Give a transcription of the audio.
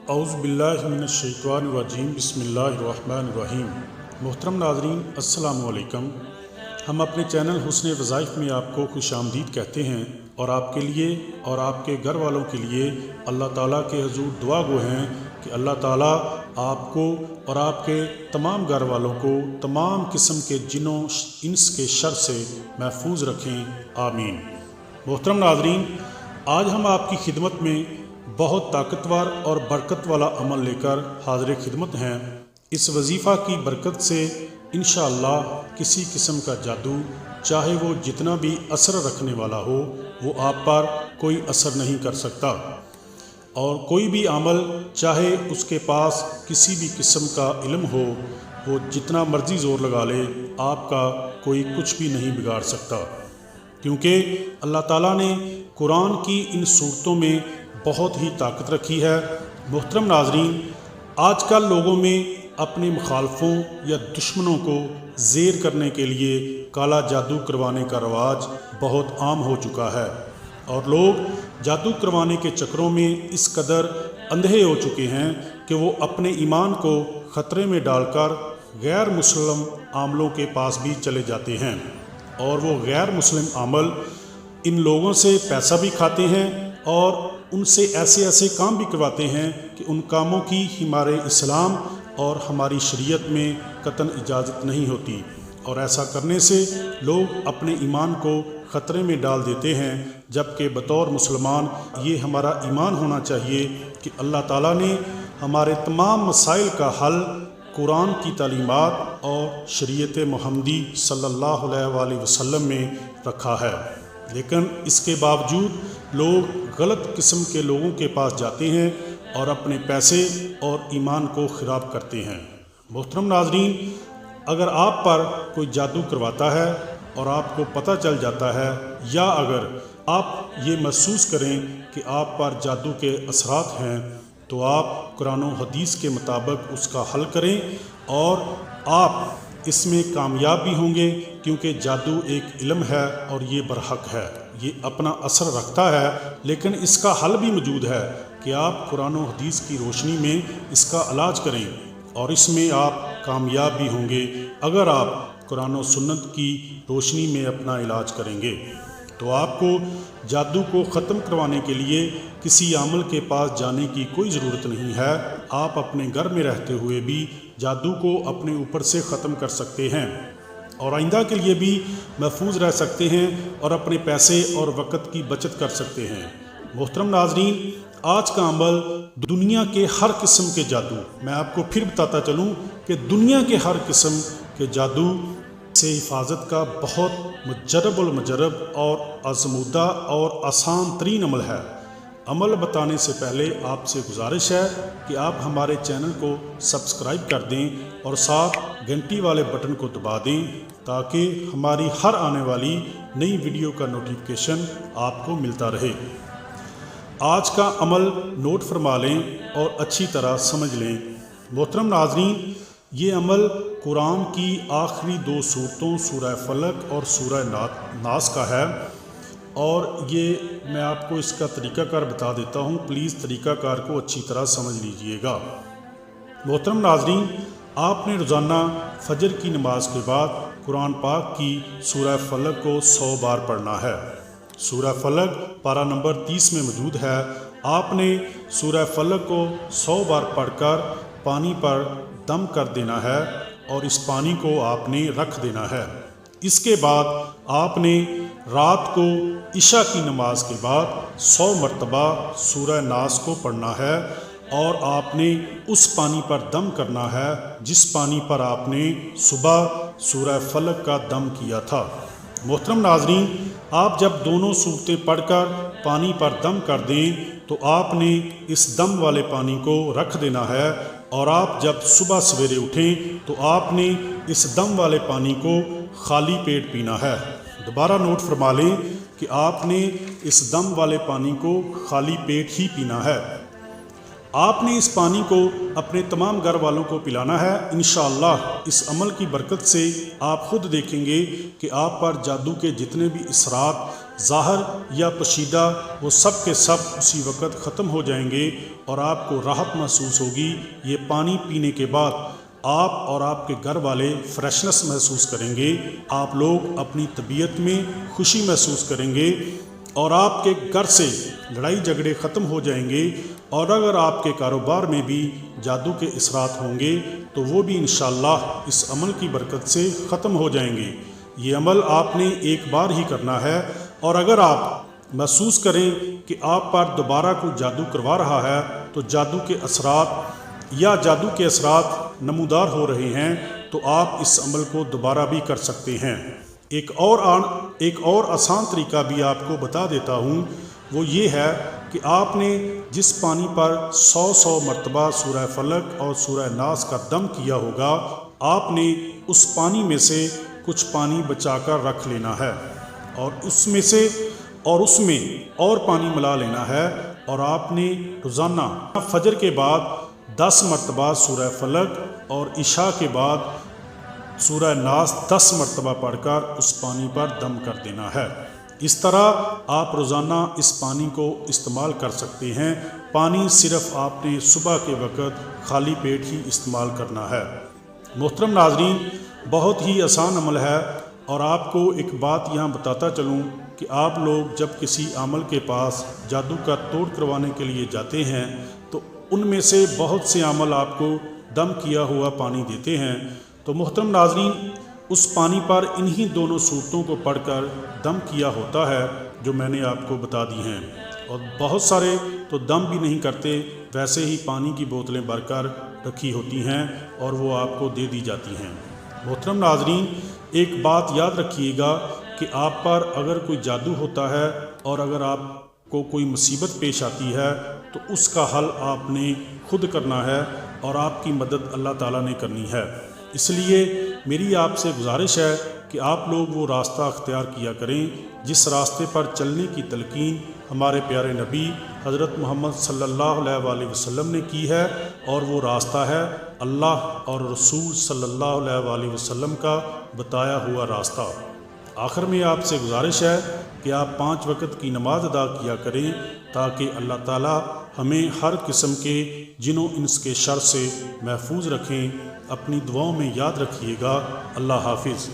اعوذ باللہ من الشیطان الرجیم بسم اللہ الرحمن الرحیم۔ محترم ناظرین السلام علیکم۔ ہم اپنے چینل حسن وظائف میں آپ کو خوش آمدید کہتے ہیں اور آپ کے لیے اور آپ کے گھر والوں کے لیے اللہ تعالیٰ کے حضور دعا گو ہیں کہ اللہ تعالیٰ آپ کو اور آپ کے تمام گھر والوں کو تمام قسم کے جنوں انس کے شر سے محفوظ رکھیں، آمین۔ محترم ناظرین، آج ہم آپ کی خدمت میں بہت طاقتور اور برکت والا عمل لے کر حاضر خدمت ہیں۔ اس وظیفہ کی برکت سے انشاءاللہ کسی قسم کا جادو، چاہے وہ جتنا بھی اثر رکھنے والا ہو، وہ آپ پر کوئی اثر نہیں کر سکتا، اور کوئی بھی عمل چاہے اس کے پاس کسی بھی قسم کا علم ہو، وہ جتنا مرضی زور لگا لے، آپ کا کوئی کچھ بھی نہیں بگاڑ سکتا، کیونکہ اللہ تعالیٰ نے قرآن کی ان صورتوں میں بہت ہی طاقت رکھی ہے۔ محترم ناظرین، آج کل لوگوں میں اپنے مخالفوں یا دشمنوں کو زیر کرنے کے لیے کالا جادو کروانے کا رواج بہت عام ہو چکا ہے، اور لوگ جادو کروانے کے چکروں میں اس قدر اندھے ہو چکے ہیں کہ وہ اپنے ایمان کو خطرے میں ڈال کر غیر مسلم عاملوں کے پاس بھی چلے جاتے ہیں، اور وہ غیر مسلم عامل ان لوگوں سے پیسہ بھی کھاتے ہیں اور ان سے ایسے کام بھی کرواتے ہیں کہ ان کاموں کی ہمارے اسلام اور ہماری شریعت میں قطعاً اجازت نہیں ہوتی، اور ایسا کرنے سے لوگ اپنے ایمان کو خطرے میں ڈال دیتے ہیں، جبکہ بطور مسلمان یہ ہمارا ایمان ہونا چاہیے کہ اللہ تعالیٰ نے ہمارے تمام مسائل کا حل قرآن کی تعلیمات اور شریعت محمدی صلی اللہ علیہ وآلہ وسلم میں رکھا ہے، لیکن اس کے باوجود لوگ غلط قسم کے لوگوں کے پاس جاتے ہیں اور اپنے پیسے اور ایمان کو خراب کرتے ہیں۔ محترم ناظرین، اگر آپ پر کوئی جادو کرواتا ہے اور آپ کو پتہ چل جاتا ہے، یا اگر آپ یہ محسوس کریں کہ آپ پر جادو کے اثرات ہیں، تو آپ قرآن و حدیث کے مطابق اس کا حل کریں، اور آپ اس میں کامیاب بھی ہوں گے، کیونکہ جادو ایک علم ہے اور یہ برحق ہے، یہ اپنا اثر رکھتا ہے، لیکن اس کا حل بھی موجود ہے کہ آپ قرآن و حدیث کی روشنی میں اس کا علاج کریں، اور اس میں آپ کامیاب بھی ہوں گے اگر آپ قرآن و سنت کی روشنی میں اپنا علاج کریں گے۔ تو آپ کو جادو کو ختم کروانے کے لیے کسی عامل کے پاس جانے کی کوئی ضرورت نہیں ہے، آپ اپنے گھر میں رہتے ہوئے بھی جادو کو اپنے اوپر سے ختم کر سکتے ہیں، اور آئندہ کے لیے بھی محفوظ رہ سکتے ہیں، اور اپنے پیسے اور وقت کی بچت کر سکتے ہیں۔ محترم ناظرین، آج کا عمل دنیا کے ہر قسم کے جادو، میں آپ کو پھر بتاتا چلوں کہ دنیا کے ہر قسم کے جادو سے حفاظت کا بہت مجرب المجرب اور آزمودہ اور آسان ترین عمل ہے۔ عمل بتانے سے پہلے آپ سے گزارش ہے کہ آپ ہمارے چینل کو سبسکرائب کر دیں اور ساتھ گھنٹی والے بٹن کو دبا دیں، تاکہ ہماری ہر آنے والی نئی ویڈیو کا نوٹیفیکیشن آپ کو ملتا رہے۔ آج کا عمل نوٹ فرما لیں اور اچھی طرح سمجھ لیں۔ محترم ناظرین، یہ عمل قرآن کی آخری 2 صورتوں سورہ فلق اور سورہ ناس کا ہے، اور یہ میں آپ کو اس کا طریقہ کار بتا دیتا ہوں، پلیز طریقہ کار کو اچھی طرح سمجھ لیجئے گا۔ محترم ناظرین، آپ نے روزانہ فجر کی نماز کے بعد قرآن پاک کی سورہ فلق کو 100 بار پڑھنا ہے۔ سورہ فلق پارہ نمبر 30 میں موجود ہے۔ آپ نے سورہ فلق کو 100 بار پڑھ کر پانی پر دم کر دینا ہے، اور اس پانی کو آپ نے رکھ دینا ہے۔ اس کے بعد آپ نے رات کو عشاء کی نماز کے بعد 100 مرتبہ سورہ ناس کو پڑھنا ہے، اور آپ نے اس پانی پر دم کرنا ہے جس پانی پر آپ نے صبح سورہ فلق کا دم کیا تھا۔ محترم ناظرین، آپ جب دونوں صورتیں پڑھ کر پانی پر دم کر دیں تو آپ نے اس دم والے پانی کو رکھ دینا ہے، اور آپ جب صبح سویرے اٹھیں تو آپ نے اس دم والے پانی کو خالی پیٹ پینا ہے۔ دوبارہ نوٹ فرما لیں کہ آپ نے اس دم والے پانی کو خالی پیٹ ہی پینا ہے۔ آپ نے اس پانی کو اپنے تمام گھر والوں کو پلانا ہے۔ انشاءاللہ اس عمل کی برکت سے آپ خود دیکھیں گے کہ آپ پر جادو کے جتنے بھی اثرات ظاہر یا پوشیدہ وہ سب کے سب اسی وقت ختم ہو جائیں گے اور آپ کو راحت محسوس ہوگی۔ یہ پانی پینے کے بعد آپ اور آپ کے گھر والے فریشنس محسوس کریں گے، آپ لوگ اپنی طبیعت میں خوشی محسوس کریں گے اور آپ کے گھر سے لڑائی جھگڑے ختم ہو جائیں گے، اور اگر آپ کے کاروبار میں بھی جادو کے اثرات ہوں گے تو وہ بھی انشاءاللہ اس عمل کی برکت سے ختم ہو جائیں گے۔ یہ عمل آپ نے ایک بار ہی کرنا ہے، اور اگر آپ محسوس کریں کہ آپ پر دوبارہ کوئی جادو کروا رہا ہے تو جادو کے اثرات نمودار ہو رہے ہیں تو آپ اس عمل کو دوبارہ بھی کر سکتے ہیں۔ ایک اور آسان طریقہ بھی آپ کو بتا دیتا ہوں، وہ یہ ہے کہ آپ نے جس پانی پر 100 مرتبہ سورہ فلق اور سورہ ناس کا دم کیا ہوگا، آپ نے اس پانی میں سے کچھ پانی بچا کر رکھ لینا ہے اور اس میں اور پانی ملا لینا ہے، اور آپ نے روزانہ فجر کے بعد 10 مرتبہ سورہ فلق اور عشاء کے بعد سورہ ناس 10 مرتبہ پڑھ کر اس پانی پر دم کر دینا ہے۔ اس طرح آپ روزانہ اس پانی کو استعمال کر سکتے ہیں۔ پانی صرف آپ نے صبح کے وقت خالی پیٹ ہی استعمال کرنا ہے۔ محترم ناظرین، بہت ہی آسان عمل ہے، اور آپ کو ایک بات یہاں بتاتا چلوں کہ آپ لوگ جب کسی عامل کے پاس جادو کا توڑ کروانے کے لیے جاتے ہیں تو ان میں سے بہت سے عامل آپ کو دم کیا ہوا پانی دیتے ہیں، تو محترم ناظرین اس پانی پر انہی دونوں صورتوں کو پڑھ کر دم کیا ہوتا ہے جو میں نے آپ کو بتا دی ہیں، اور بہت سارے تو دم بھی نہیں کرتے، ویسے ہی پانی کی بوتلیں بھر کر رکھی ہوتی ہیں اور وہ آپ کو دے دی جاتی ہیں۔ محترم ناظرین، ایک بات یاد رکھیے گا کہ آپ پر اگر کوئی جادو ہوتا ہے اور اگر آپ کو کوئی مصیبت پیش آتی ہے تو اس کا حل آپ نے خود کرنا ہے اور آپ کی مدد اللہ تعالیٰ نے کرنی ہے۔ اس لیے میری آپ سے گزارش ہے کہ آپ لوگ وہ راستہ اختیار کیا کریں جس راستے پر چلنے کی تلقین ہمارے پیارے نبی حضرت محمد صلی اللہ علیہ وآلہ وسلم نے کی ہے، اور وہ راستہ ہے اللہ اور رسول صلی اللہ علیہ وآلہ وسلم کا بتایا ہوا راستہ۔ آخر میں آپ سے گزارش ہے کہ آپ 5 وقت کی نماز ادا کیا کریں تاکہ اللہ تعالیٰ ہمیں ہر قسم کے جن و انس کے شر سے محفوظ رکھیں۔ اپنی دعاؤں میں یاد رکھیے گا۔ اللہ حافظ۔